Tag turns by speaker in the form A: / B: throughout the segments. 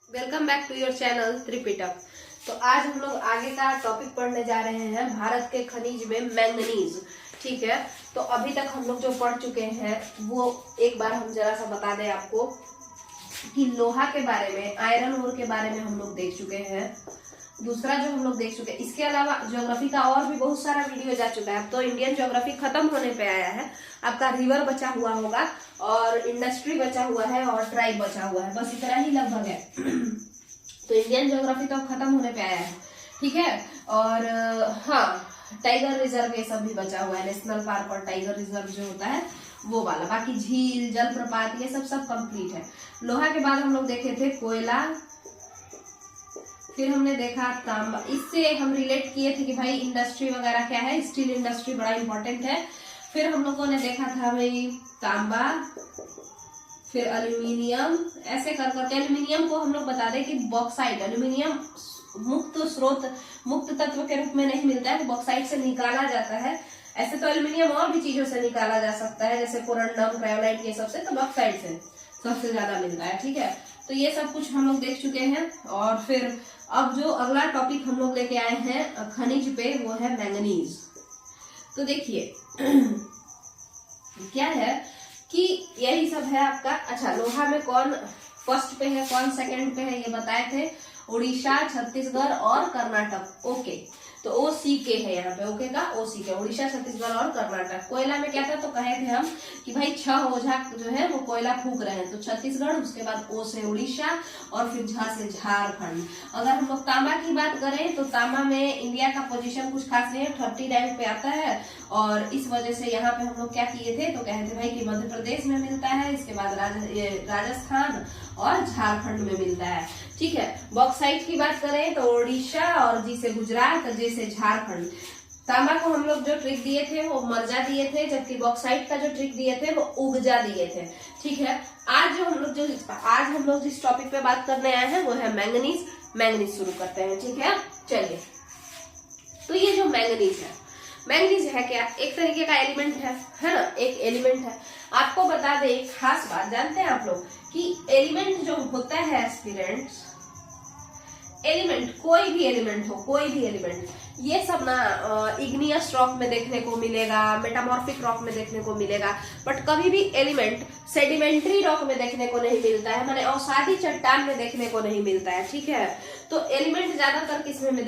A: Welcome back to your channel Tripitaka. तो आज हम लोग आगे का टॉपिक पढ़ने जा रहे हैं भारत के खनिज में मैंगनीज। ठीक है, तो अभी तक हम लोग जो पढ़ चुके हैं वो एक बार हम जरा सा बता दें आपको कि लोहा के बारे में, आयरन ओर के बारे में हम लोग देख चुके हैं। दूसरा जो हम लोग देख चुके हैं, इसके अलावा ज्योग्राफी का और भी बहुत सारा वीडियो जा चुका है। अब तो इंडियन ज्योग्राफी खत्म होने पे आया है, आपका रिवर बचा हुआ होगा और इंडस्ट्री बचा हुआ है और ट्राइब बचा हुआ है, बस इतना ही लगभग है। तो इंडियन ज्योग्राफी तो खत्म होने पे आया है, ठीक है। और हाँ, टाइगर रिजर्व ये सब भी बचा हुआ है, नेशनल पार्क और टाइगर रिजर्व जो होता है वो वाला। बाकी झील, जलप्रपात ये सब कंप्लीट है। लोहा के बाद हम लोग देखे थे कोयला, फिर हमने देखा तांबा। इससे हम रिलेट किए थे कि भाई इंडस्ट्री वगैरह क्या है, स्टील इंडस्ट्री बड़ा इंपॉर्टेंट है। फिर हम लोगों ने देखा था भाई तांबा, फिर एल्यूमिनियम। ऐसे कर करके एल्यूमिनियम को हम लोग बता दें कि बॉक्साइट, एल्यूमिनियम मुक्त स्रोत, मुक्त तत्व के रूप में नहीं मिलता है, बॉक्साइट से निकाला जाता है। ऐसे तो एल्यूमिनियम और भी चीजों से निकाला जा सकता है, जैसे कोरंडम, क्रायोलाइट, ये सबसे, तो बॉक्साइट से सबसे ज्यादा मिलता है। ठीक है, तो ये सब कुछ हम लोग देख चुके हैं। और फिर अब जो अगला टॉपिक हम लोग लेके आए हैं खनिज पे, वो है मैंगनीज। तो देखिए क्या है कि यही सब है आपका। अच्छा, लोहा में कौन फर्स्ट पे है, कौन सेकंड पे है, ये बताए थे। उड़ीसा, छत्तीसगढ़ और कर्नाटक। ओके, तो OCK है यहाँ पे, ओके का OCK, उड़ीसा, छत्तीसगढ़ और कर्नाटक। कोयला में क्या था, तो कहे थे हम कि भाई 6 ओझा जो है वो कोयला फूक रहे हैं, तो छत्तीसगढ़, उसके बाद O से उड़ीसा और फिर झ से झारखंड। अगर हम लोग तांबा की बात करें तो तांबा में इंडिया का पोजीशन कुछ खास नहीं है, 30 रैंक पे आता है। और इस वजह से यहाँ पे हम लोग क्या किए थे, तो कहे थे भाई कि मध्य प्रदेश में मिलता है, इसके बाद राजस्थान और झारखंड में मिलता है। ठीक है, बॉक्साइट की बात करें तो उड़ीसा, और जी से गुजरात, जी से झारखंड। तांबा को हम लोग जो ट्रिक दिए थे वो मर्जा दिए थे, जबकि बॉक्साइट का जो ट्रिक दिए थे वो उगजा दिए थे। ठीक है, आज हम लोग जिस टॉपिक पे बात करने आए हैं वो है मैंगनीज। मैंगनीज शुरू करते हैं, ठीक है, चलिए। तो ये जो मैंगनीज है, मैंगनीज है क्या, एक तरीके का एलिमेंट है ना, एक एलिमेंट है। आपको बता दे एक खास बात, जानते हैं आप लोग कि एलिमेंट जो होता है एस्पिरेंट्स, एलिमेंट कोई भी एलिमेंट हो, कोई भी एलिमेंट, ये सब ना इग्नियस रॉक में देखने को मिलेगा, मेटामॉर्फिक रॉक में देखने को मिलेगा, बट कभी भी एलिमेंट सेडिमेंट्री रॉक में देखने को नहीं मिलता है, माने अवसादी चट्टान में देखने को नहीं मिलता है। ठीक है, तो एलिमेंट ज्यादातर किसमें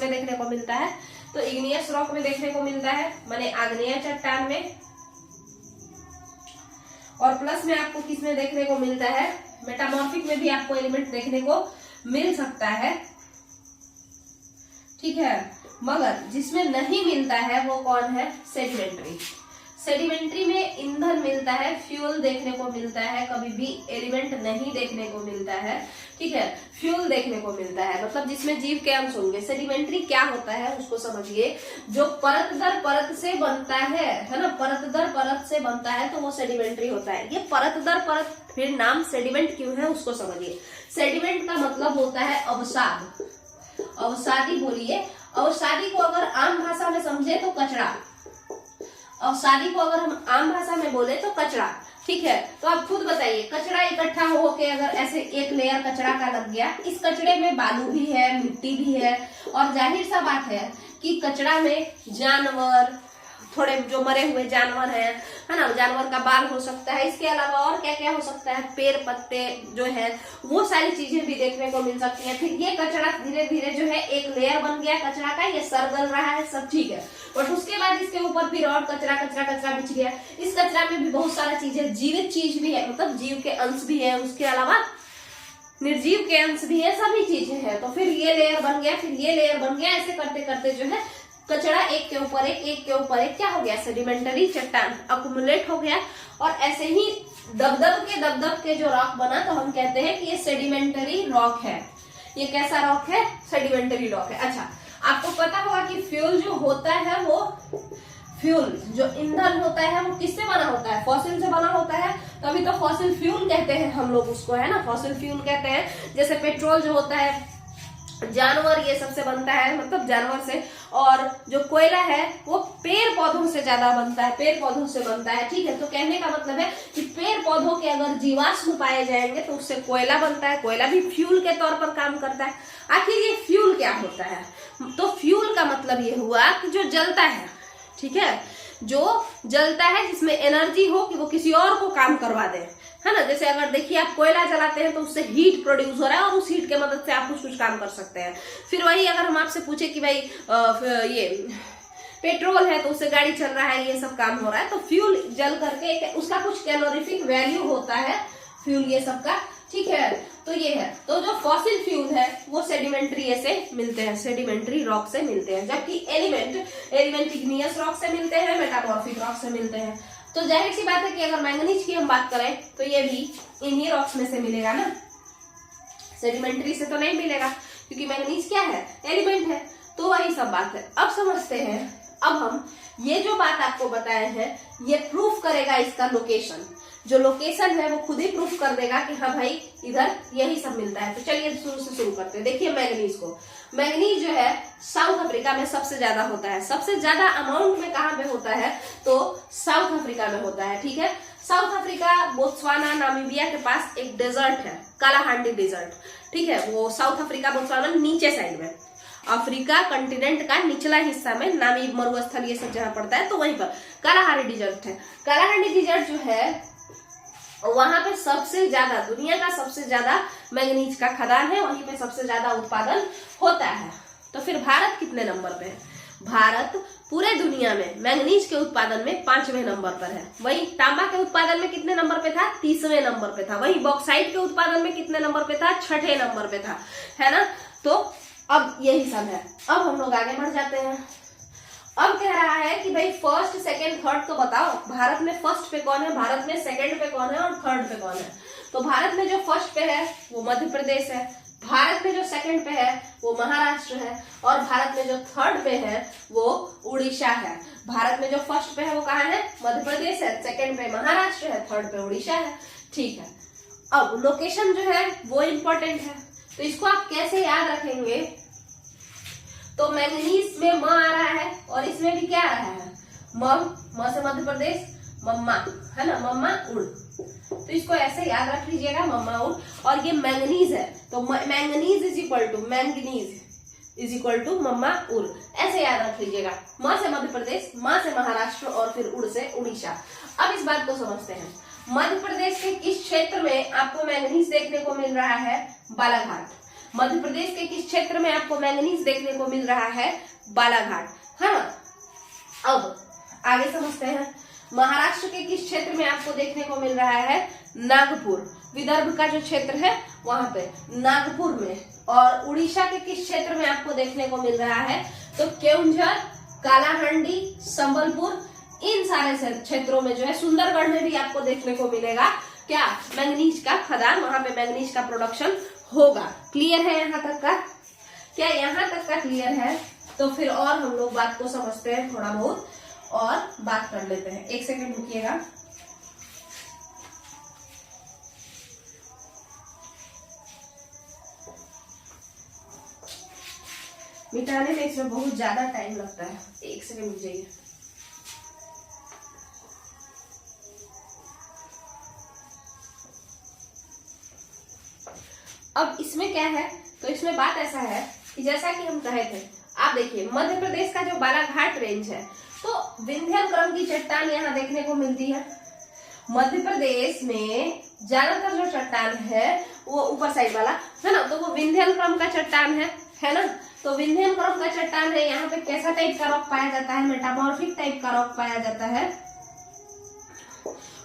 A: देखने को मिलता है, तो इग्नियस रॉक में देखने को मिलता है, माने आग्नेय चट्टान में। और प्लस में आपको किसमें देखने को मिलता है, मेटामॉर्फिक में भी आपको एलिमेंट देखने को मिल सकता है। ठीक है, मगर जिसमें नहीं मिलता है वो कौन है, सेडिमेंट्री। सेडिमेंट्री में ईंधन मिलता है, फ्यूल देखने को मिलता है, कभी भी एलिमेंट नहीं देखने को मिलता है। ठीक है, फ्यूल देखने को मिलता है, मतलब जिसमें जीव के अंश होंगे। सेडिमेंट्री क्या होता है उसको समझिए, जो परत दर परत से बनता है ना, परत दर परत से बनता है तो वो सेडिमेंट्री होता है। ये परत दर परत, फिर नाम सेडिमेंट क्यों है उसको समझिए। सेडिमेंट का मतलब होता है अवसाद, अवसादी बोलिए। अवसादी को अगर आम भाषा में समझे तो कचरा, अवसादी को अगर हम आम भाषा में बोले तो कचरा। ठीक है, तो आप खुद बताइए, कचरा इकट्ठा होके अगर ऐसे एक लेयर कचरा का लग गया, इस कचरे में बालू भी है, मिट्टी भी है, और जाहिर सा बात है कि कचरा में जानवर, थोड़े जो मरे हुए जानवर है ना, जानवर का बाल हो सकता है, इसके अलावा और क्या क्या हो सकता है, पेड़ पत्ते जो है वो सारी चीजें भी देखने को मिल सकती है। फिर ये कचरा धीरे धीरे जो है एक लेयर बन गया कचरा का, ये सरगल रहा है, सब ठीक है, बट उसके बाद इसके ऊपर फिर और कचरा कचरा कचरा बिछ गया। इस कचरा में भी बहुत सारा चीजें, जीवित चीज भी है, मतलब जीव के अंश भी है, उसके अलावा निर्जीव के अंश भी है, सभी चीजें हैं। तो फिर ये लेयर बन गया, फिर ये लेयर बन गया, ऐसे करते करते जो है कचरा एक के ऊपर एक, एक के ऊपर एक क्या हो गया, सेडिमेंटरी चट्टान अकुमुलेट हो गया। और ऐसे ही दबदब के जो रॉक बना, तो हम कहते हैं कि ये सेडिमेंटरी रॉक है। ये कैसा रॉक है, सेडिमेंटरी रॉक है। अच्छा, आपको पता होगा कि फ्यूल जो होता है, वो फ्यूल जो ईंधन होता है वो किससे बना होता है, फॉसिल से बना होता है। तो अभी तो फॉसिल फ्यूल कहते हैं हम लोग उसको, है ना, फॉसिल फ्यूल कहते हैं। जैसे पेट्रोल जो होता है जानवर ये सबसे बनता है, मतलब जानवर से। और जो कोयला है वो पेड़ पौधों से ज्यादा बनता है, पेड़ पौधों से बनता है, ठीक है। तो कहने का मतलब है कि पेड़ पौधों के अगर जीवाश्म पाए जाएंगे तो उससे कोयला बनता है। कोयला भी फ्यूल के तौर पर काम करता है। आखिर ये फ्यूल क्या होता है? तो फ्यूल का मतलब ये हुआ कि जो जलता है, ठीक है, जो जलता है, जिसमें एनर्जी हो कि वो किसी और को काम करवा दे, है ना। जैसे अगर देखिए आप कोयला जलाते हैं तो उससे हीट प्रोड्यूस हो रहा है और उस हीट के मदद से आप कुछ काम कर सकते हैं। फिर वही अगर हम आपसे पूछे कि भाई ये पेट्रोल है तो उससे गाड़ी चल रहा है, ये सब काम हो रहा है, तो फ्यूल जल करके उसका कुछ कैलोरीफिक वैल्यू होता है फ्यूल ये सब का, ठीक है। तो ये है। तो जो फॉसिल फ्यूल है वो सेडिमेंट्री से मिलते हैं, सेडिमेंट्री रॉक से मिलते हैं, जबकि एलिमेंट इग्नियस रॉक से मिलते हैं, मेटामॉर्फिक रॉक से मिलते हैं। तो जाहिर सी बात है कि अगर मैंगनीज की हम बात करें तो ये भी इन्हीं रॉक्स में से मिलेगा ना, सेडिमेंट्री से तो नहीं मिलेगा, क्योंकि मैंगनीज क्या है? एलिमेंट है। तो वही सब बात है। अब समझते हैं, अब हम ये जो बात आपको बताए हैं ये प्रूफ करेगा इसका लोकेशन। जो लोकेशन है वो खुद ही प्रूफ कर देगा कि हाँ भाई इधर यही सब मिलता है। तो चलिए शुरू से शुरू करते हैं। देखिए मैंगनीज को, मैंगनीज जो है साउथ अफ्रीका में सबसे ज्यादा होता है। सबसे ज्यादा अमाउंट में कहाँ पे होता है? तो साउथ अफ्रीका में होता है, ठीक है। साउथ अफ्रीका, बोत्सवाना, नामीबिया के पास एक डेजर्ट है, कालाहांडी डेजर्ट, ठीक है। वो साउथ अफ्रीका, बोत्सवाना नीचे साइड में, अफ्रीका कंटिनेंट का निचला हिस्सा में नामीब मरुस्थल ये सब जहाँ पड़ता है, तो वहीं पर कालाहांडी डेजर्ट है। कालाहांडी डेजर्ट जो है वहां पे सबसे ज्यादा, दुनिया का सबसे ज्यादा मैंगनीज का खदान है, वहीं पे सबसे ज्यादा उत्पादन होता है। तो फिर भारत कितने नंबर पे है? भारत पूरे दुनिया में मैंगनीज के उत्पादन में 5वें नंबर पर है। वही तांबा के उत्पादन में कितने नंबर पे था? 30वें नंबर पे था। वही बॉक्साइट के उत्पादन में कितने नंबर पे था? 6ठे नंबर पे था, है ना। तो अब यही सब है। अब हम लोग आगे बढ़ जाते हैं। अब कह रहा है कि भाई फर्स्ट, सेकंड, थर्ड तो बताओ, भारत में फर्स्ट पे कौन है, भारत में सेकंड पे कौन है और थर्ड पे कौन है? तो भारत में जो फर्स्ट पे है वो मध्य प्रदेश है, भारत में जो सेकंड पे है वो महाराष्ट्र है, और भारत में जो थर्ड पे है वो उड़ीसा है। भारत में जो फर्स्ट पे है वो कहाँ है? मध्य प्रदेश है, सेकंड पे महाराष्ट्र है, थर्ड पे उड़ीसा है, ठीक है। अब लोकेशन जो है वो इम्पोर्टेंट है, तो इसको आप कैसे याद रखेंगे? तो मैंगनीज में म आ रहा है और इसमें भी क्या आ रहा है? म से मध्य प्रदेश, मम्मा, है ना, मम्मा उड़। तो इसको ऐसे याद रख लीजिएगा, मम्मा उड़। और ये मैंगनीज है तो manganese is equal to, manganese is equal to मम्मा उड़, ऐसे याद रख लीजिएगा। म से मध्य प्रदेश, म से महाराष्ट्र और फिर उड़ से उड़ीसा। अब इस बात को समझते हैं। मध्य प्रदेश के किस क्षेत्र में आपको मैंगनीज देखने को मिल रहा है? बालाघाट। मध्य प्रदेश के किस क्षेत्र में आपको मैंगनीज देखने को मिल रहा है? बालाघाट, हाँ। अब आगे समझते हैं। महाराष्ट्र के किस क्षेत्र में आपको देखने को मिल रहा है? नागपुर, विदर्भ का जो क्षेत्र है वहां पे, नागपुर में। और उड़ीसा के किस क्षेत्र में आपको देखने को मिल रहा है? तो केउंझर, कालाहांडी, संबलपुर, इन सारे क्षेत्रों में जो है, सुंदरगढ़ में भी आपको देखने को मिलेगा क्या? मैंगनीज का खदान, वहां पे मैंगनीज का प्रोडक्शन होगा। क्लियर है यहाँ तक का? क्या यहाँ तक का क्लियर है? तो फिर और हम लोग बात को समझते हैं, थोड़ा बहुत और बात कर लेते हैं। एक सेकंड रुकिएगा। मिटाने में इसमें बहुत ज्यादा टाइम लगता है, एक सेकंड रुक जाइए। अब इसमें क्या है? तो इसमें बात ऐसा है कि जैसा कि हम कहे थे, आप देखिए मध्य प्रदेश का जो बालाघाट रेंज है, तो विंध्य क्रम की चट्टान यहाँ देखने को मिलती है। मध्य प्रदेश में ज्यादातर जो चट्टान है वो ऊपर साइड वाला है ना, तो वो विंध्य क्रम का चट्टान है ना। तो विंध्य क्रम का चट्टान है, यहाँ पे कैसा टाइप का रॉक पाया जाता है? मेटामॉर्फिक टाइप का रॉक पाया जाता है।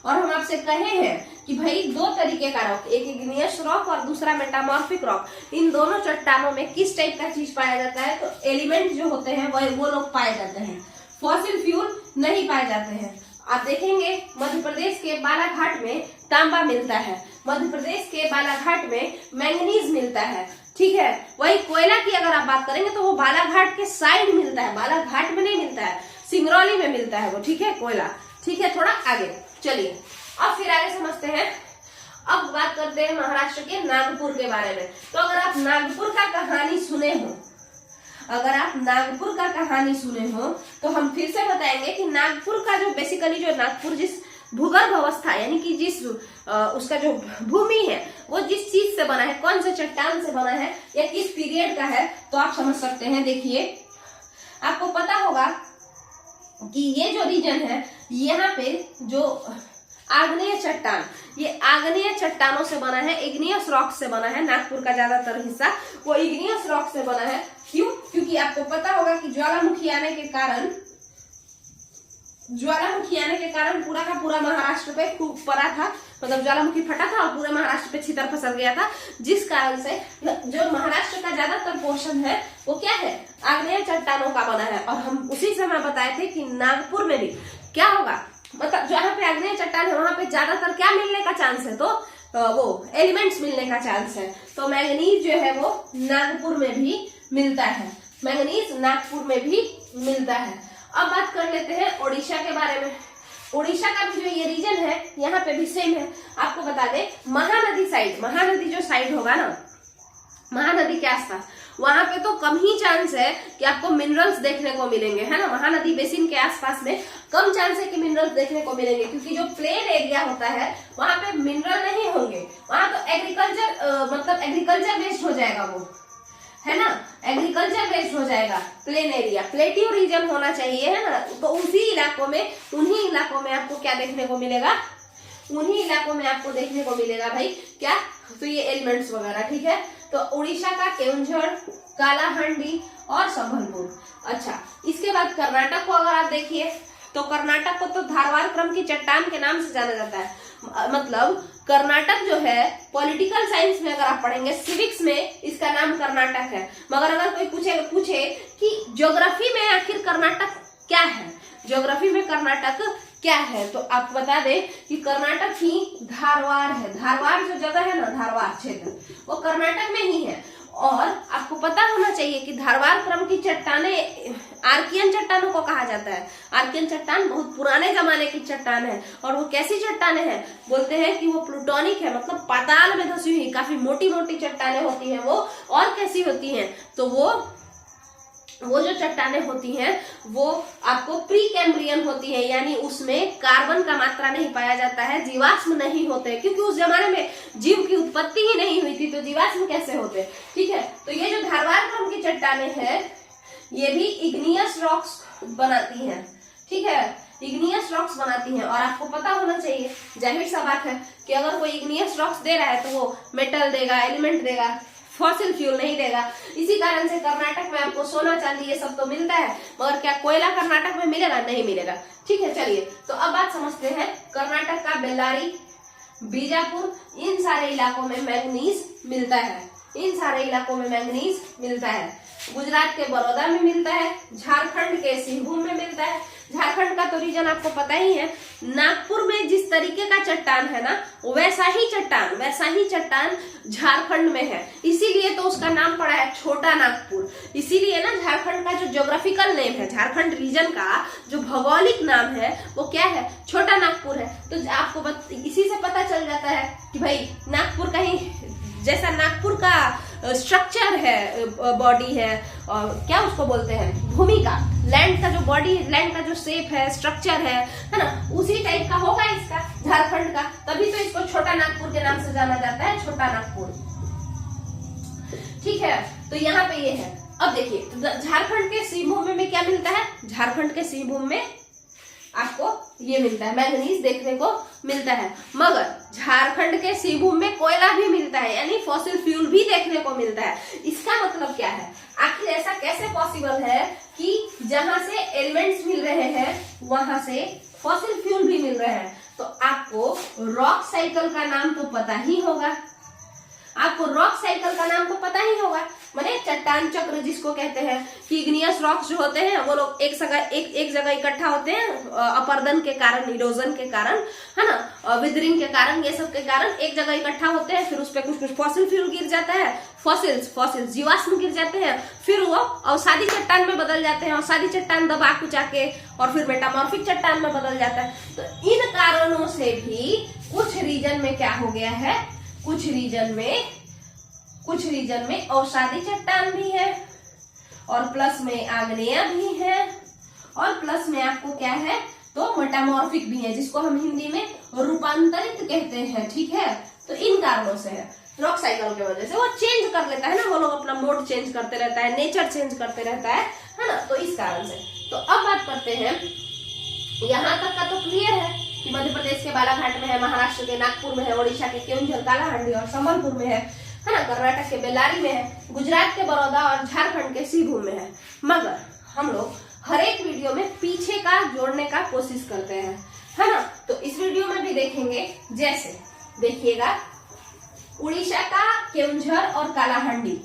A: और हम आपसे कहे हैं कि भाई दो तरीके का रॉक, एक इग्नियस रॉक और दूसरा मेटामॉर्फिक रॉक, इन दोनों चट्टानों में किस टाइप का चीज पाया जाता है? तो एलिमेंट जो होते हैं वो लोग पाए जाते हैं, फॉसिल फ्यूल नहीं पाए जाते हैं। आप देखेंगे मध्य प्रदेश के बालाघाट में तांबा मिलता है, मध्य प्रदेश के बालाघाट में मैंगनीज मिलता है, ठीक है। वही कोयला की अगर आप बात करेंगे तो वो बालाघाट के साइड मिलता है, बालाघाट में नहीं मिलता है, सिंगरौली में मिलता है वो, ठीक है, कोयला, ठीक है। थोड़ा आगे चलिए, अब फिर आगे समझते हैं। अब बात करते हैं महाराष्ट्र के नागपुर के बारे में। तो अगर आप नागपुर का कहानी सुने हो, अगर आप नागपुर का कहानी सुने हो तो हम फिर से बताएंगे कि नागपुर का जो बेसिकली जो नागपुर जिस भूगर्भ अवस्था यानी कि जिस उसका जो भूमि है वो जिस चीज से बना है, कौन से चट्टान से बना है या किस पीरियड का है, तो आप समझ सकते हैं। देखिए आपको पता होगा कि ये जो रीजन है यहाँ पे जो आग्नेय चट्टान, ये आग्नेय चट्टानों से बना है, इग्नियस रॉक से बना है। नागपुर का ज्यादातर हिस्सा वो इग्नियस रॉक से बना है। क्यों? क्योंकि आपको पता होगा कि ज्वालामुखी आने के कारण पूरा का पूरा महाराष्ट्र पे खूब पड़ा था, मतलब ज्वालामुखी फटा था और पूरे महाराष्ट्र पे छितर फंसल गया था, जिस कारण से जो महाराष्ट्र का ज्यादातर पोर्शन है वो क्या है, आग्नेय चट्टानों का बना है। और हम उसी समय बताए थे कि नागपुर में भी क्या होगा, मतलब जहाँ पे आग्नेय चट्टान है वहां पे ज्यादातर क्या मिलने का चांस है, तो वो एलिमेंट्स मिलने का चांस है। तो मैंगनीज जो है वो नागपुर में भी मिलता है, मैंगनीज नागपुर में भी मिलता है। अब बात कर लेते हैं ओडिशा के बारे में। ओडिशा का भी जो ये रीजन है यहाँ पे भी सेम है। आपको बता दें महानदी साइड, महानदी जो साइड होगा ना, महानदी के आसपास वहां पे तो कम ही चांस है कि आपको मिनरल्स देखने को मिलेंगे, है ना। महानदी बेसिन के आसपास में कम चांस है कि मिनरल्स देखने को मिलेंगे, क्योंकि जो प्लेन एरिया होता है वहां पे मिनरल नहीं होंगे, वहां तो एग्रीकल्चर मतलब एग्रीकल्चर बेस्ड हो जाएगा वो, है ना, एग्रीकल्चर बेस्ड हो जाएगा। प्लेन एरिया, प्लेट्यू रीजन होना चाहिए, है ना। तो उसी इलाकों में, उन्हीं इलाकों में आपको क्या देखने को मिलेगा, उन्हीं इलाकों में आपको देखने को मिलेगा भाई क्या, तो ये एलिमेंट्स वगैरह, ठीक है। तो उड़ीसा का केउंझर, कालाहांडी और संबलपुर। अच्छा, इसके बाद कर्नाटक को अगर आप देखिए तो कर्नाटक को तो धारवाड़ क्रम की चट्टान के नाम से जाना जाता है। मतलब कर्नाटक जो है पॉलिटिकल साइंस में अगर आप पढ़ेंगे, सिविक्स में इसका नाम कर्नाटक है। मगर अगर कोई पूछे कि ज्योग्राफी में आखिर कर्नाटक क्या है, ज्योग्राफी में कर्नाटक क्या है, तो आप बता दें कि कर्नाटक ही धारवाड़ है। धारवाड़ जो जगह है ना, धारवाड़ क्षेत्र, वो कर्नाटक में ही है। और आपको पता होना चाहिए कि धारवाड़ क्रम की चट्टाने आर्कियन चट्टानों को कहा जाता है। आर्कियन चट्टान बहुत पुराने जमाने की चट्टान है। और वो कैसी चट्टाने हैं, बोलते हैं कि वो प्लूटोनिक है, मतलब पाताल में धसी हुई काफी मोटी मोटी चट्टाने होती हैं वो। और कैसी होती हैं, तो वो जो चट्टाने होती हैं वो आपको प्री कैम्ब्रियन होती है, यानी उसमें कार्बन का मात्रा नहीं पाया जाता है, जीवाश्म नहीं होते, क्योंकि उस जमाने में जीव की उत्पत्ति ही नहीं हुई थी, तो जीवाश्म कैसे होते, ठीक है। तो ये जो धारवाड़ क्रम की चट्टाने हैं ये भी इग्नियस रॉक्स बनाती हैं, ठीक है, इग्नियस रॉक्स बनाती हैं। और आपको पता होना चाहिए, जाहिर सा बात है कि अगर कोई इग्नियस रॉक्स दे रहा है तो वो मेटल देगा, एलिमेंट देगा, फॉसिल फ्यूल नहीं देगा। इसी कारण से कर्नाटक में आपको सोना चांदी ये सब तो मिलता है, मगर क्या कोयला कर्नाटक में मिलेगा, नहीं मिलेगा, ठीक है। चलिए, तो अब बात समझते हैं कर्नाटक का बेल्लारी, बीजापुर, इन सारे इलाकों में मैंगनीज मिलता है, इन सारे इलाकों में मैंगनीज मिलता है। गुजरात के बड़ौदा में मिलता है, झारखंड के सिंहभूम में मिलता है। झारखंड का तो रीजन आपको पता ही है। नागपुर में जिस तरीके का चट्टान है ना, वैसा ही चट्टान झारखंड में है, इसीलिए तो उसका नाम पड़ा है छोटा नागपुर। इसीलिए ना झारखंड का जो ज्योग्राफिकल नेम है, झारखंड रीजन का जो भौगोलिक नाम है वो क्या है, छोटा नागपुर है। तो आपको इसी से पता चल जाता है कि भाई नागपुर कहीं जैसा नागपुर का स्ट्रक्चर है, बॉडी है, और क्या उसको बोलते हैं, भूमि का, लैंड का जो बॉडी, लैंड का जो शेप है, स्ट्रक्चर है ना, उसी टाइप का होगा इसका झारखंड का। तभी तो इसको छोटा नागपुर के नाम से जाना जाता है, छोटा नागपुर, ठीक है। तो यहाँ पे ये है। अब देखिए झारखंड के सिंहभूम में क्या मिलता है, झारखंड के सिंहभूम में आपको ये मिलता है, मैंगनीज देखने को मिलता है। मगर झारखंड के सिंहभूम में कोयला भी मिलता है, यानी फॉसिल फ्यूल भी देखने को मिलता है। इसका मतलब क्या है, आखिर ऐसा कैसे पॉसिबल है कि जहां से एलिमेंट्स मिल रहे हैं वहां से फॉसिल फ्यूल भी मिल रहे हैं। तो आपको रॉक साइकिल का नाम तो पता ही होगा, आपको रॉक साइकिल का नाम तो पता ही होगा, माने चट्टान चक्र जिसको कहते हैं, कि इग्नियस रॉक्स जो होते हैं वो लोग एक जगह इकट्ठा होते हैं अपरदन के कारण, इरोजन के कारण, है ना, विदरिंग के कारण, ये सब के कारण एक जगह इकट्ठा होते हैं। फिर उस पर कुछ फॉसिल फ्यूल गिर जाता है, फॉसिल्स जीवाश्म गिर जाते हैं, फिर वो अवसादी चट्टान में बदल जाते हैं, अवसादी चट्टान दबा कुचा के और फिर मेटामॉर्फिक चट्टान में बदल जाता है। तो इन कारणों से भी कुछ रीजन में क्या हो गया है, कुछ रीजन में अवसादी चट्टान भी है, और प्लस में आग्नेय भी है, और प्लस में आपको क्या है तो मेटामॉर्फिक भी है, जिसको हम हिंदी में रूपांतरित कहते हैं। ठीक है, तो इन कारणों से है, रॉक साइकिल की वजह से वो चेंज कर लेता है ना, वो लोग अपना मोड चेंज करते रहता है, नेचर चेंज करते रहता है ना, तो इस कारण से। तो अब बात करते हैं, यहाँ तक का तो क्लियर है कि मध्य प्रदेश के बालाघाट में है, महाराष्ट्र के नागपुर में है, ओडिशा के केओंझर, कालाहांडी और संबलपुर में है ना, कर्नाटक के बेल्लारी में है, गुजरात के बड़ौदा और झारखंड के सिरभूम में है। मगर हम लोग हर एक वीडियो में पीछे का जोड़ने का कोशिश करते हैं, है ना। तो इस वीडियो में भी देखेंगे, जैसे देखिएगा उड़ीसा का केओंझर और कालाहांडी,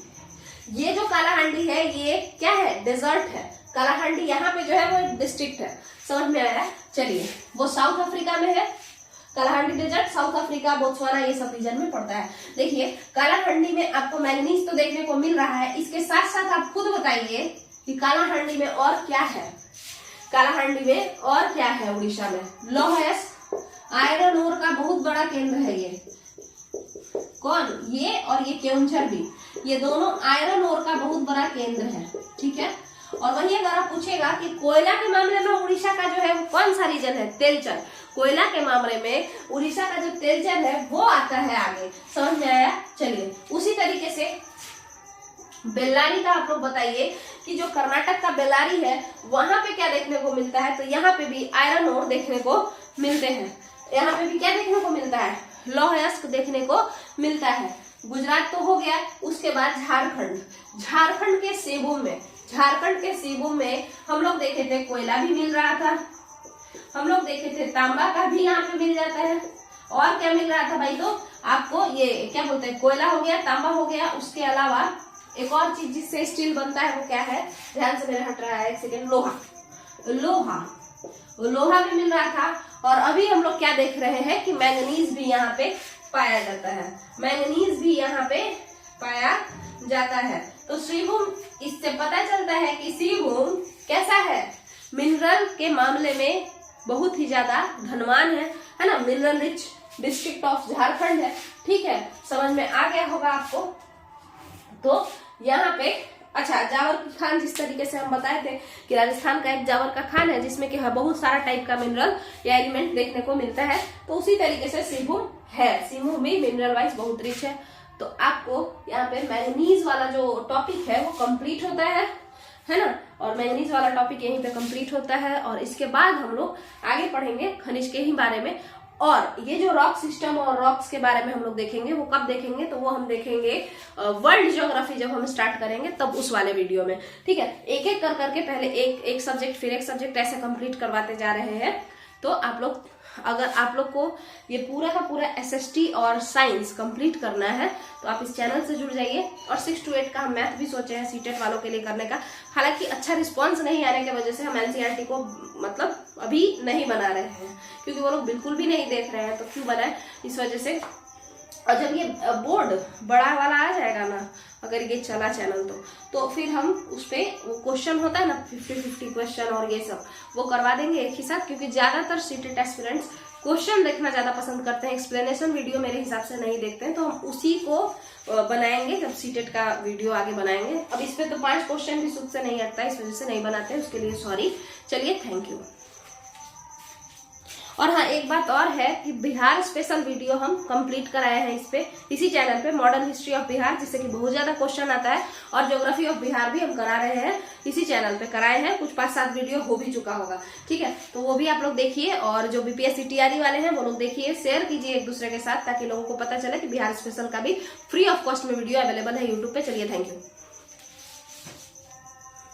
A: ये जो कालाहांडी है ये क्या है, डेजर्ट है। कालाहांडी यहाँ पे जो है वो एक डिस्ट्रिक्ट है, समझ में आया। चलिए, वो साउथ अफ्रीका में है, Kalahari desert South Africa, Botswana, ये सब रीजन में पड़ता है। देखिए कालाहांडी में आपको मैंगनीज तो देखने को मिल रहा है, इसके साथ साथ आप खुद बताइए कि कालाहांडी में और क्या है, कालाहांडी में और क्या है। उड़ीसा में लोहेस्ट आयरन ओर का बहुत बड़ा केंद्र है, ये कौन, ये और ये केओंझर भी, ये दोनों आयरन ओर का बहुत बड़ा केंद्र है। ठीक है, और वही अगर आप पूछेगा कि कोयला के मामले में उड़ीसा का जो है वो कौन सा रीजन है, तेलचर, कोयला के मामले में उड़ीसा का जो तेलचर है वो आता है आगे, समझ में आया। चलिए, उसी तरीके से बेल्लारी का आप लोग बताइए कि जो कर्नाटक का बेल्लारी है वहां पे क्या देखने को मिलता है, तो यहाँ पे भी आयरन ओर देखने को मिलते हैं। यहाँ पे भी क्या देखने को मिलता है, लौह अयस्क देखने को मिलता है। गुजरात तो हो गया, उसके बाद झारखंड के सेबूम में हम लोग देखे थे कोयला भी मिल रहा था, हम लोग देखे थे तांबा का भी यहाँ पे मिल जाता है, और क्या मिल रहा था भाई, तो आपको ये क्या बोलते हैं, कोयला हो गया, तांबा हो गया, उसके अलावा एक और चीज जिससे स्टील बनता है वो क्या है, ध्यान से मेरे हट रहा है, एक सेकेंड, लोहा भी मिल रहा था। और अभी हम लोग क्या देख रहे हैं कि मैंगनीज भी यहाँ पे पाया जाता है, मैंगनीज भी यहाँ पे पाया जाता है। तो सिरभूम, इससे पता चलता है कि सिरभूम कैसा है, मिनरल के मामले में बहुत ही ज्यादा धनवान है ना, mineral rich district of Jharkhand है। ठीक है, समझ में आ गया होगा आपको। तो यहाँ पे अच्छा, जावर की खान, जिस तरीके से हम बताए थे कि राजस्थान का एक जावर का खान है जिसमें कि बहुत सारा टाइप का मिनरल या एलिमेंट देखने को मिलता है, तो उसी तरीके से सिरभूम है, सिरभूम भी मिनरल वाइज बहुत रिच है। तो आपको यहाँ पे मैंगनीज वाला जो टॉपिक है वो कंप्लीट होता है ना, और मैंगनीज वाला टॉपिक यहीं पे कंप्लीट होता है। और इसके बाद हम लोग आगे पढ़ेंगे खनिज के ही बारे में, और ये जो रॉक सिस्टम और रॉक्स के बारे में हम लोग देखेंगे, वो कब देखेंगे, तो वो हम देखेंगे वर्ल्ड ज्योग्राफी जब हम स्टार्ट करेंगे तब उस वाले वीडियो में। ठीक है, एक एक कर करके पहले एक सब्जेक्ट फिर एक सब्जेक्ट ऐसे कंप्लीट करवाते जा रहे हैं। तो आप लोग, अगर आप लोग को ये पूरा का पूरा एसएसटी और साइंस कंप्लीट करना है तो आप इस चैनल से जुड़ जाइए। और 6 to 8 का हम मैथ भी सोचे हैं सीटेट वालों के लिए करने का, हालांकि अच्छा रिस्पांस नहीं आने की वजह से हम एनसीईआरटी को मतलब अभी नहीं बना रहे हैं, क्योंकि वो लोग बिल्कुल भी नहीं देख रहे हैं, तो क्यों बनाए, इस वजह से। और जब ये बोर्ड बड़ा वाला आ जाएगा ना, अगर ये चला चैनल तो फिर हम उस पे क्वेश्चन होता है ना 50-50 क्वेश्चन और ये सब वो करवा देंगे एक ही साथ, क्योंकि ज्यादातर सीटेट एस्पिरेंट्स क्वेश्चन देखना ज्यादा पसंद करते हैं, एक्सप्लेनेशन वीडियो मेरे हिसाब से नहीं देखते हैं। तो हम उसी को बनाएंगे जब सीटेट का वीडियो आगे बनाएंगे। अब इस पे तो 5 क्वेश्चन भी सुख से नहीं हटता, इस वजह से नहीं बनाते, उसके लिए सॉरी। चलिए, थैंक यू। और हाँ, एक बात और है कि बिहार स्पेशल वीडियो हम कंप्लीट कराए हैं इसी चैनल पे, मॉडर्न हिस्ट्री ऑफ बिहार, जिससे कि बहुत ज्यादा क्वेश्चन आता है, और ज्योग्राफी ऑफ बिहार भी हम करा रहे हैं, इसी चैनल पे कराए हैं, कुछ 5-7 वीडियो हो भी चुका होगा। ठीक है, तो वो भी आप लोग देखिए, और जो बीपीएससी टीआरई वाले हैं वो लोग देखिए, शेयर कीजिए एक दूसरे के साथ, ताकि लोगों को पता चले कि बिहार स्पेशल का भी फ्री ऑफ कॉस्ट में वीडियो अवेलेबल है यूट्यूब पे। चलिए, थैंक यू।